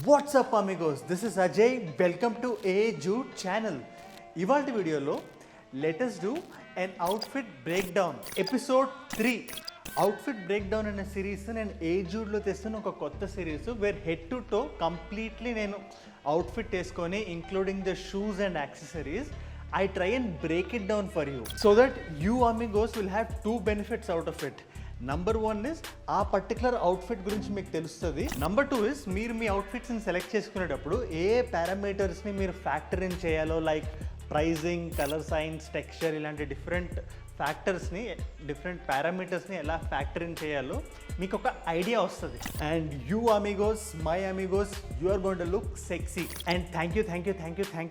What's up amigos? This is Ajay. Welcome to A Jude channel. ఇవాల్టి వీడియోలో let us do an outfit breakdown episode 3. Outfit breakdown అనే series నేను ఏ జూడ్లో తెస్తున్న ఒక కొత్త series where head to toe completely నేను అవుట్ఫిట్ వేసుకొని including the shoes and accessories I try and break it down for you so that you amigos will have two benefits out of it. Number one is ఆ particular outfit గురించి మీకు తెలుస్తుంది. Number two is మీరు మీ అవుట్ఫిట్స్ని select చేసుకునేటప్పుడు ఏ పారామీటర్స్ని మీరు factor in చేయాలో లైక్ ప్రైజింగ్, కలర్ సైన్స్, టెక్స్చర్ ఇలాంటి డిఫరెంట్ ఫ్యాక్టర్స్ని డిఫరెంట్ పారామీటర్స్ని ఎలా ఫ్యాక్టర్ ఇన్ చేయాలో మీకు ఒక ఐడియా వస్తుంది. And you amigos, my amigos, you are going to look sexy. And thank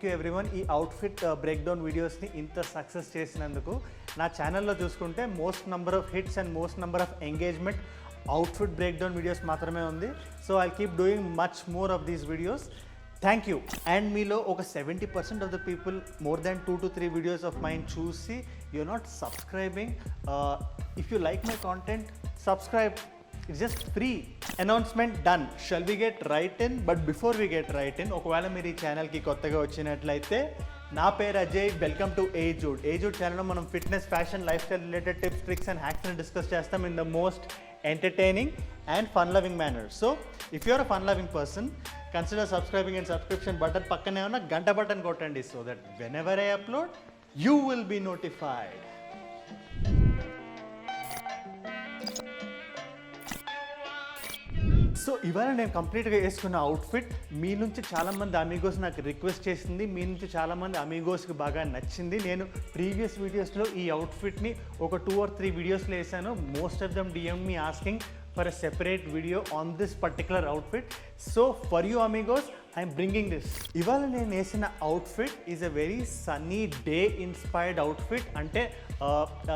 you everyone ఈ అవుట్ఫిట్ బ్రేక్డౌన్ వీడియోస్ని ఇంత సక్సెస్ చేసినందుకు. నా ఛానల్లో చూసుకుంటే most number of hits and most number of engagement outfit breakdown videos మాత్రమే ఉంది. So I keep doing much more of these videos. Thank you. And మీలో ఒక 70% of the people more than 2 to 3 videos of mind చూసి you're not subscribing. If you like my content, subscribe. It's just free. Announcement done. Shall we get right in? But before we get right in, ఒకవేళ మీరు ఈ ఛానల్కి కొత్తగా వచ్చినట్లయితే నా పేరు Ajay. Welcome to A Jude. A Jude ఛానల్లో మనం fitness, fashion, lifestyle related tips, tricks and హ్యాక్స్ని డిస్కస్ చేస్తాం in the most entertaining and fun loving manner. So if you're a fun loving person, consider subscribing and subscription button పక్కనే ఉన్న గంట button కొట్టండి so that whenever I upload you will be notified. సో ఇవాళ నేను కంప్లీట్గా వేసుకున్న outfit మీ నుంచి చాలామంది అమీగోస్ నాకు రిక్వెస్ట్ చేసింది, మీ నుంచి చాలామంది అమీగోస్కి బాగా నచ్చింది. నేను ప్రీవియస్ వీడియోస్లో ఈ అవుట్ఫిట్ని ఒక 2 or 3 వీడియోస్లో వేసాను. Most of them DM me asking for a separate video on this particular outfit. So for you amigos, I am bringing this. ఇవాళ నేను వేసిన outfit is a very sunny day inspired outfit. అంటే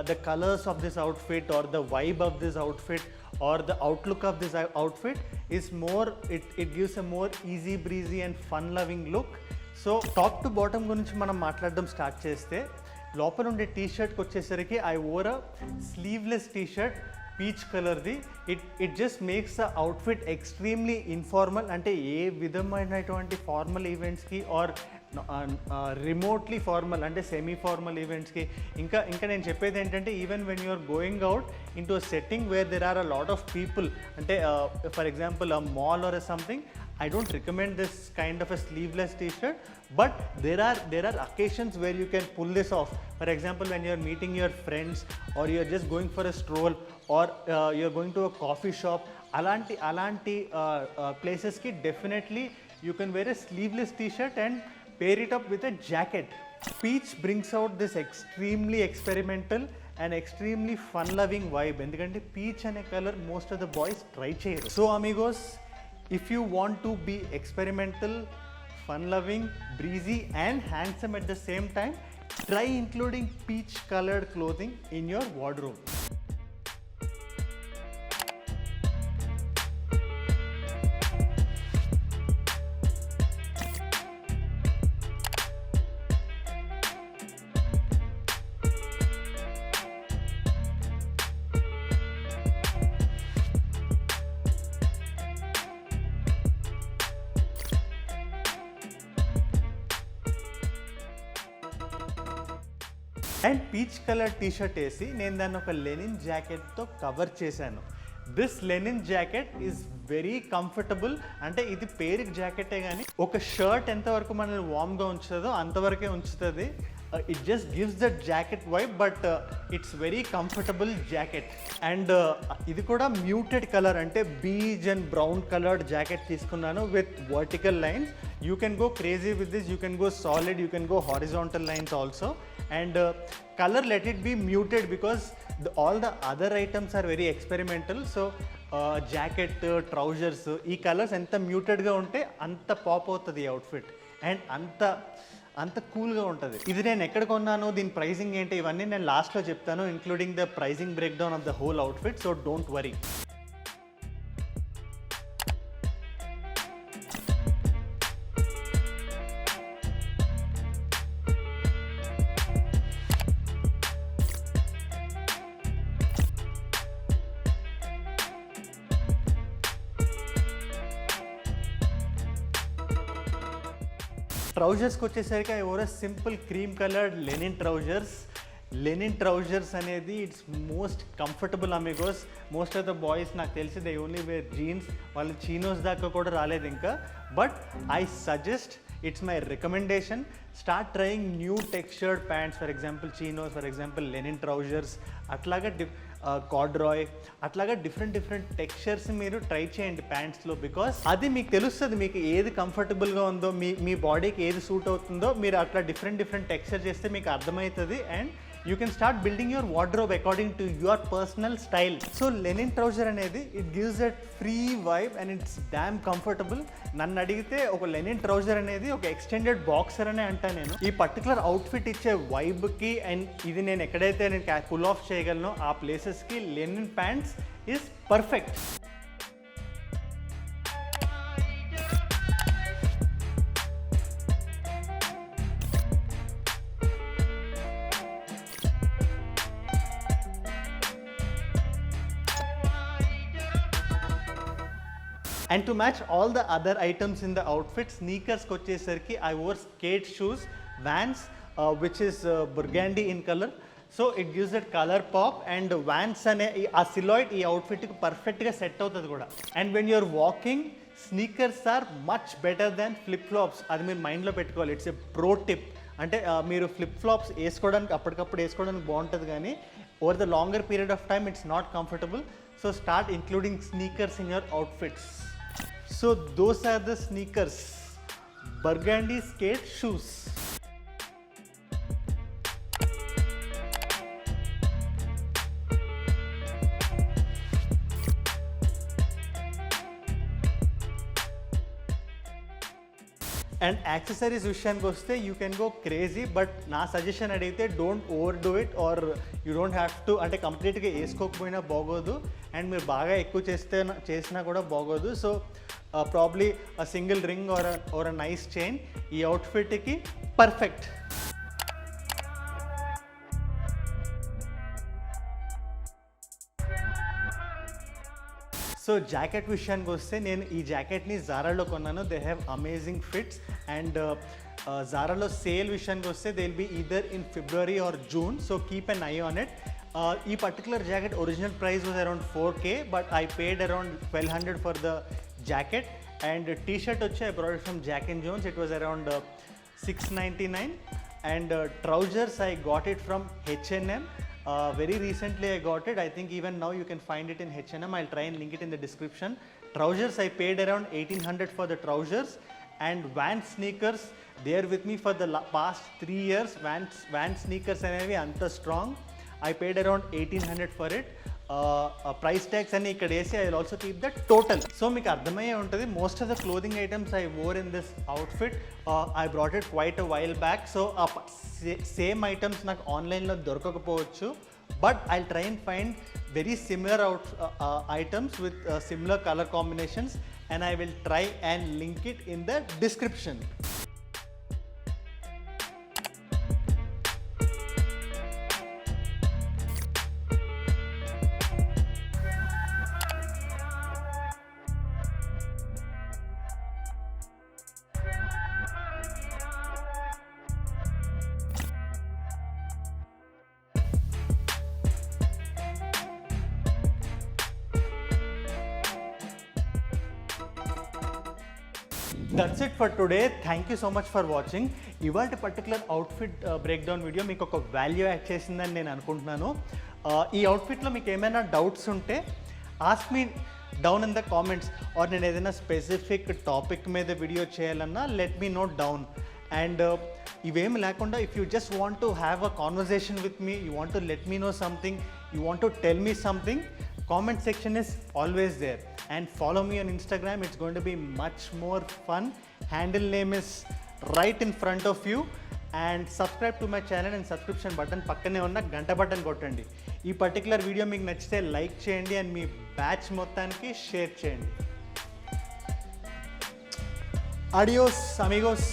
the colors of this outfit or the vibe of this outfit or the outlook of this outfit is more, it gives a more easy breezy and fun loving look. So top to bottom గురించి మనం మాట్లాడడం start చేస్తే, లోపల ఉండే టీషర్ట్కి వచ్చేసరికి I wore a sleeveless T shirt peach కలర్ది. It just makes the outfit extremely informal. అంటే ఏ విధమైనటువంటి ఫార్మల్ ఈవెంట్స్కి ఆర్ రిమోట్లీ ఫార్మల్ అంటే సెమీ ఫార్మల్ ఈవెంట్స్కి, ఇంకా నేను చెప్పేది ఏంటంటే even when you're going out into a setting where there are a lot of people, అంటే for example a mall or something, I don't recommend this kind of a sleeveless t-shirt, but there are occasions where you can pull this off. For example, when you're meeting your friends or you're just going for a stroll or you're going to a coffee shop, alanti places ki definitely you can wear a sleeveless t-shirt and pair it up with a jacket. Peach brings out this extremely experimental and extremely fun loving vibe. Endukante peach ane color most of the boys try cheyaru. So amigos, if you want to be experimental, fun-loving, breezy and handsome at the same time, try including peach-colored clothing in your wardrobe. And peach colour T-shirt వేసి నేను దాన్ని ఒక linen జాకెట్తో కవర్ చేశాను. This linen jacket is very comfortable. అంటే ఇది పేరుకి జాకెటే కానీ ఒక షర్ట్ ఎంతవరకు మనల్ని వామ్గా ఉంచుతుందో అంతవరకే ఉంచుతుంది. It just gives that jacket vibe, but it's very comfortable jacket. And ఇది కూడా మ్యూటెడ్ కలర్, అంటే beige and brown coloured jacket తీసుకున్నాను with vertical lines. You can go crazy with this, you can go solid, you can go horizontal lines also. And color, let it be muted because all the other items are very experimental. So jacket, trousers, ఈ colours ఎంత మ్యూటెడ్గా ఉంటే అంత pop అవుతుంది ఈ outfit and అంత కూల్గా ఉంటుంది. ఇది నేను ఎక్కడ కొన్నాను, దీని ప్రైజింగ్ ఏంటి, ఇవన్నీ నేను లాస్ట్లో చెప్తాను, including the pricing breakdown of the whole outfit. So don't worry. ట్రౌజర్స్కి వచ్చేసరికి I wore simple cream coloured linen trousers అనేది it's most comfortable amigos. Most of the boys నాకు తెలిసి దే ఓన్లీ వేర్ జీన్స్, వాళ్ళు chinos దాకా కూడా రాలేదు ఇంకా. But I suggest, it's my recommendation, start trying new textured pants, for example chinos, for example linen trousers, అట్లాగా corduroy, అట్లాగా different textures మీరు ట్రై చేయండి ప్యాంట్స్లో. బికాస్ అది మీకు తెలుస్తుంది, మీకు ఏది కంఫర్టబుల్గా ఉందో, మీ బాడీకి ఏది సూట్ అవుతుందో. మీరు అట్లా డిఫరెంట్ టెక్స్చర్ చేస్తే మీకు అర్థమవుతుంది. And you can start building your wardrobe according to your personal style. So linen trouser అనేది it gives that free vibe and it's damn comfortable. నన్ను అడిగితే ఒక లెనిన్ ట్రౌజర్ అనేది ఒక ఎక్స్టెండెడ్ బాక్సర్ అనే అంటాను నేను. ఈ పర్టికులర్ అవుట్ఫిట్ ఇచ్చే వైబ్కి అండ్ ఇది నేను ఎక్కడైతే నేను పుల్ ఆఫ్ చేయగలను ఆ ప్లేసెస్కి linen pants is perfect. And to match all the other items in the outfit, sneakers kochesarki I wore skate shoes, Vans, which is burgundy in color. So it gives that color pop, and Vans ane aa silhouette ee outfit ki perfect ga set avutadi kuda. And when you are walking, sneakers are much better than flip flops. adi meer mind lo pettukovali. It's a pro tip. అంటే మీరు flip flops వేసుకోవడానికి అప్పటికప్పుడు వేసుకోవడానికి బాగుంటుంది, కానీ over the longer period of time it's not comfortable. So start including sneakers in your outfits. So those are the sneakers, burgundy skate shoes. And accessories విషయానికి వస్తే you can go crazy, but నా suggestion అడిగితే don't overdo it, or you don't have to. అంటే కంప్లీట్గా వేసుకోకపోయినా బాగోదు, and మీరు బాగా ఎక్కువ చేసినా కూడా బాగోదు. So probably a single ring or a nice chain ఈ అవుట్ఫిట్కి పర్ఫెక్ట్. సో జాకెట్ విషయానికి వస్తే నేను ఈ జాకెట్ని జారాలో కొన్నాను. They have amazing fits. And జారాలో సేల్ విషయానికి వస్తే they will be either in February or June. So keep an eye on it. ఈ particular jacket original price was around 4K, but I paid around 1200 for the jacket. And T shirt వచ్చి I brought it from Jack and Jones. It was around 699. And trousers I got it from H&M. Very recently I got it. I think even now you can find it in H&M. I'll try and link it in the description. Trousers I paid around 1800 for the trousers. And Vans sneakers, they are with me for the past 3 years. Vans sneakers అనేవి అంత strong. I paid around 1800 for it. Price tags అన్ని ఇక్కడ వేసి I will also keep the total. So మీకు అర్థమయ్యే ఉంటుంది, most of the clothing items I wore in this outfit I brought it quite a while back. So same items నాకు ఆన్లైన్లో దొరకకపోవచ్చు, but I try and find very similar items with similar colour combinations, and I will try and link it in the description. That's it for today. Thank you so much for watching. ఇవాళ particular outfit breakdown video మీకు ఒక value add చేసిందని నేను అనుకుంటున్నాను. ఈ అవుట్ఫిట్లో మీకు ఏమైనా doubts ఉంటే ask me down in the comments, or నేను ఏదైనా స్పెసిఫిక్ టాపిక్ మీద వీడియో చేయాలన్నా let me note down. And ఇవేమి లేకుండా if you just want to have a conversation with me, you want to let me know something, you want to tell me something, comment section is always there. And follow me on Instagram, it's going to be much more fun. Handle name is right in front of you. And subscribe to my channel, and subscription button పక్కనే ఉన్న గంట button కొట్టండి. ఈ particular video మీకు నచ్చితే like చేయండి, and me batch మొత్తానికి share చేయండి. Adios amigos.